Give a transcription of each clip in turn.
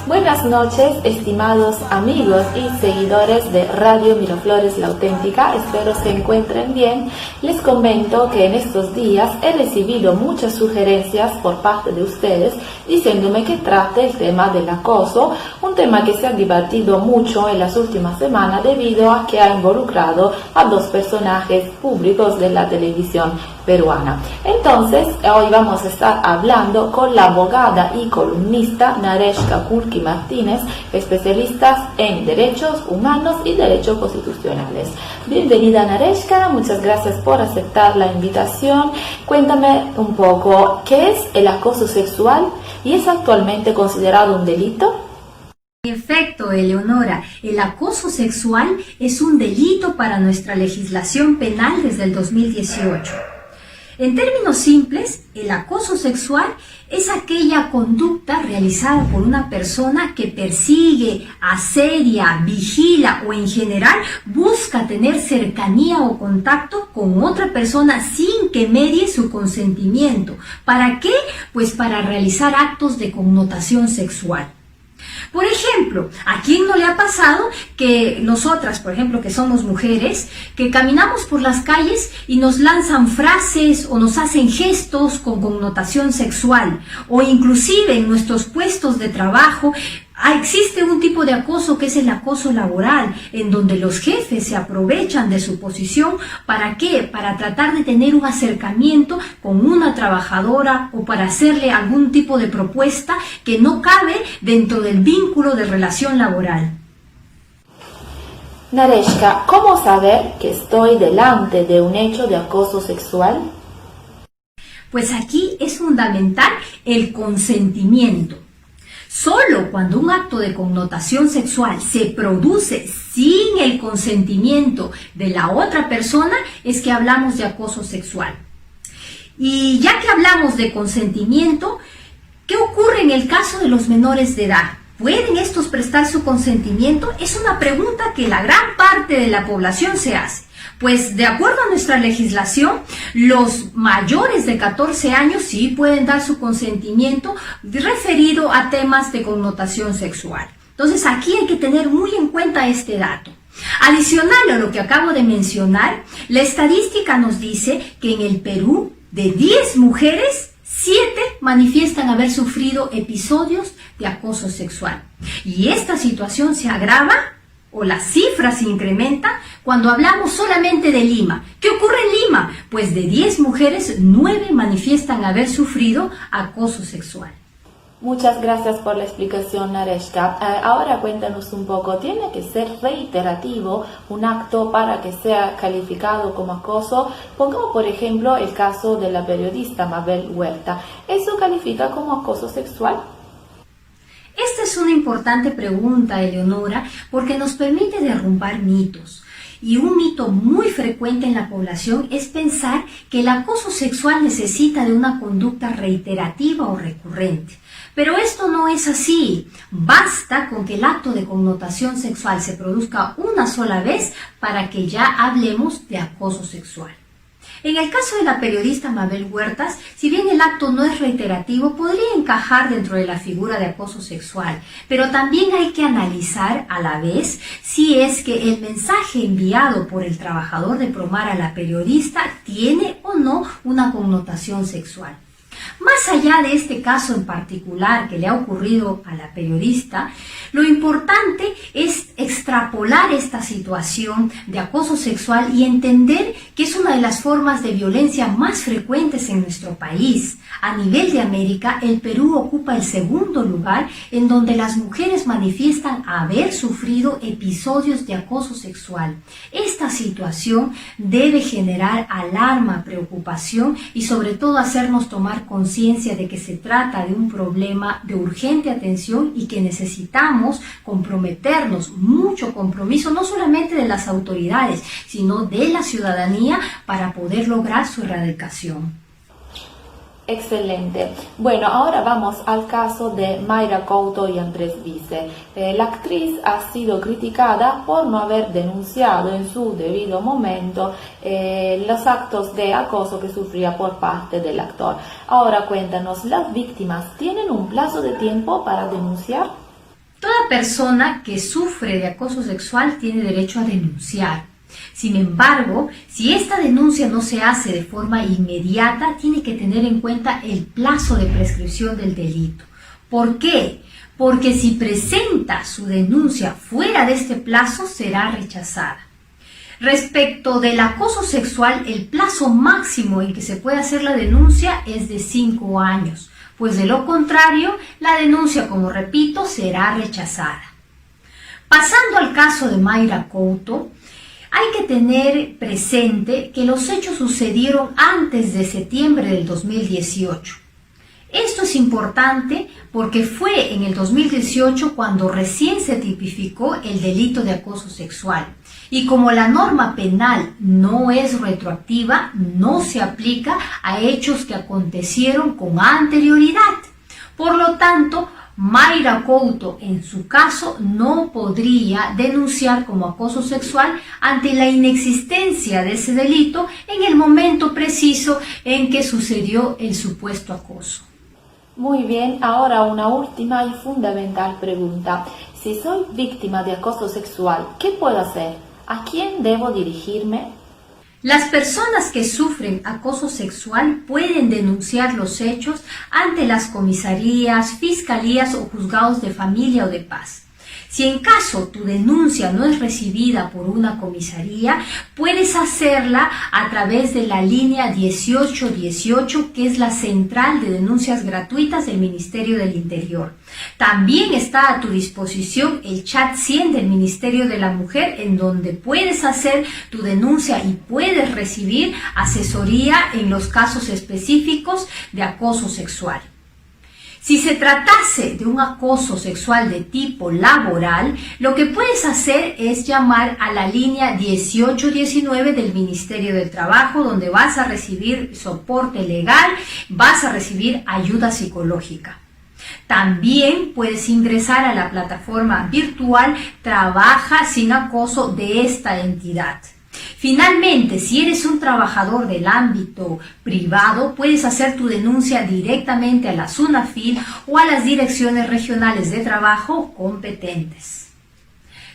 Buenas noches, estimados amigos y seguidores de Radio Miraflores La Auténtica, espero se encuentren bien. Les comento que en estos días he recibido muchas sugerencias por parte de ustedes diciéndome que trate el tema del acoso, un tema que se ha debatido mucho en las últimas semanas debido a que ha involucrado a dos personajes públicos de la televisión peruana. Entonces, hoy vamos a estar hablando con la abogada y columnista Nareshka Kulki Martínez, especialistas en derechos humanos y derechos constitucionales. Bienvenida, Nareshka, muchas gracias por aceptar la invitación. Cuéntame un poco, ¿qué es el acoso sexual y es actualmente considerado un delito? En efecto, Eleonora, el acoso sexual es un delito para nuestra legislación penal desde el 2018. En términos simples, el acoso sexual es aquella conducta realizada por una persona que persigue, asedia, vigila o en general busca tener cercanía o contacto con otra persona sin que medie su consentimiento. ¿Para qué? Pues para realizar actos de connotación sexual. Por ejemplo, ¿a quién no le ha pasado que nosotras, por ejemplo, que somos mujeres, que caminamos por las calles y nos lanzan frases o nos hacen gestos con connotación sexual? O inclusive en nuestros puestos de trabajo existe un tipo de acoso que es el acoso laboral, en donde los jefes se aprovechan de su posición. ¿Para qué? Para tratar de tener un acercamiento con una trabajadora o para hacerle algún tipo de propuesta que no cabe dentro del vínculo de relación laboral. Nareshka, ¿cómo saber que estoy delante de un hecho de acoso sexual? Pues aquí es fundamental el consentimiento. Solo cuando un acto de connotación sexual se produce sin el consentimiento de la otra persona es que hablamos de acoso sexual. Y ya que hablamos de consentimiento, ¿qué ocurre en el caso de los menores de edad? ¿Pueden estos prestar su consentimiento? Es una pregunta que la gran parte de la población se hace. Pues de acuerdo a nuestra legislación, los mayores de 14 años sí pueden dar su consentimiento referido a temas de connotación sexual. Entonces aquí hay que tener muy en cuenta este dato. Adicional a lo que acabo de mencionar, la estadística nos dice que en el Perú, de 10 mujeres, 7 manifiestan haber sufrido episodios de acoso sexual. Y esta situación se agrava o la cifra se incrementa cuando hablamos solamente de Lima. ¿Qué ocurre en Lima? Pues de 10 mujeres, 9 manifiestan haber sufrido acoso sexual. Muchas gracias por la explicación, Nareshka. Ahora cuéntanos un poco, ¿tiene que ser reiterativo un acto para que sea calificado como acoso? Pongamos por ejemplo el caso de la periodista Mabel Huerta. ¿Eso califica como acoso sexual? Esta es una importante pregunta, Eleonora, porque nos permite derrumbar mitos. Y un mito muy frecuente en la población es pensar que el acoso sexual necesita de una conducta reiterativa o recurrente. Pero esto no es así. Basta con que el acto de connotación sexual se produzca una sola vez para que ya hablemos de acoso sexual. En el caso de la periodista Mabel Huertas, si bien el acto no es reiterativo, podría encajar dentro de la figura de acoso sexual, pero también hay que analizar a la vez si es que el mensaje enviado por el trabajador de Promar a la periodista tiene o no una connotación sexual. Más allá de este caso en particular que le ha ocurrido a la periodista, lo importante es extrapolar esta situación de acoso sexual y entender que es una de las formas de violencia más frecuentes en nuestro país. A nivel de América, el Perú ocupa el segundo lugar en donde las mujeres manifiestan haber sufrido episodios de acoso sexual. Esta situación debe generar alarma, preocupación y sobre todo hacernos tomar conciencia de que se trata de un problema de urgente atención y que necesitamos comprometernos, mucho compromiso, no solamente de las autoridades, sino de la ciudadanía para poder lograr su erradicación. Excelente. Bueno, ahora vamos al caso de Mayra Couto y Andrés Vice. La actriz ha sido criticada por no haber denunciado en su debido momento los actos de acoso que sufría por parte del actor. Ahora cuéntanos, ¿las víctimas tienen un plazo de tiempo para denunciar? Toda persona que sufre de acoso sexual tiene derecho a denunciar. Sin embargo, si esta denuncia no se hace de forma inmediata, tiene que tener en cuenta el plazo de prescripción del delito. ¿Por qué? Porque si presenta su denuncia fuera de este plazo, será rechazada. Respecto del acoso sexual, el plazo máximo en que se puede hacer la denuncia es de 5 años, pues de lo contrario, la denuncia, como repito, será rechazada. Pasando al caso de Mayra Couto, hay que tener presente que los hechos sucedieron antes de septiembre del 2018. Esto es importante porque fue en el 2018 cuando recién se tipificó el delito de acoso sexual. Y como la norma penal no es retroactiva, no se aplica a hechos que acontecieron con anterioridad. Por lo tanto, Mayra Couto, en su caso, no podría denunciar como acoso sexual ante la inexistencia de ese delito en el momento preciso en que sucedió el supuesto acoso. Muy bien, ahora una última y fundamental pregunta. Si soy víctima de acoso sexual, ¿qué puedo hacer? ¿A quién debo dirigirme? Las personas que sufren acoso sexual pueden denunciar los hechos ante las comisarías, fiscalías o juzgados de familia o de paz. Si en caso tu denuncia no es recibida por una comisaría, puedes hacerla a través de la línea 1818, que es la central de denuncias gratuitas del Ministerio del Interior. También está a tu disposición el chat 100 del Ministerio de la Mujer, en donde puedes hacer tu denuncia y puedes recibir asesoría en los casos específicos de acoso sexual. Si se tratase de un acoso sexual de tipo laboral, lo que puedes hacer es llamar a la línea 1819 del Ministerio del Trabajo, donde vas a recibir soporte legal, vas a recibir ayuda psicológica. También puedes ingresar a la plataforma virtual Trabaja sin Acoso de esta entidad. Finalmente, si eres un trabajador del ámbito privado, puedes hacer tu denuncia directamente a la SUNAFIL o a las direcciones regionales de trabajo competentes.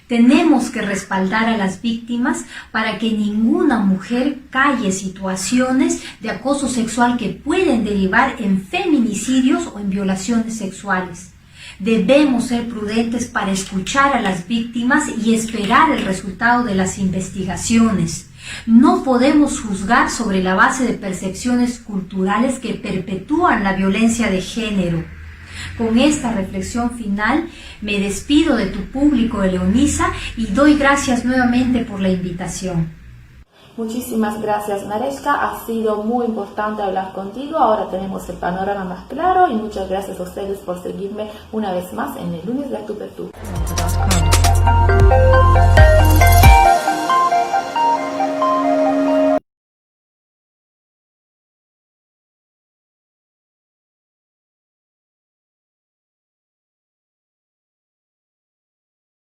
Tenemos que respaldar a las víctimas para que ninguna mujer calle situaciones de acoso sexual que pueden derivar en feminicidios o en violaciones sexuales. Debemos ser prudentes para escuchar a las víctimas y esperar el resultado de las investigaciones. No podemos juzgar sobre la base de percepciones culturales que perpetúan la violencia de género. Con esta reflexión final, me despido de tu público, Eleonisa, y doy gracias nuevamente por la invitación. Muchísimas gracias, Nareshka. Ha sido muy importante hablar contigo. Ahora tenemos el panorama más claro y muchas gracias a ustedes por seguirme una vez más en el lunes de Actu per Tu.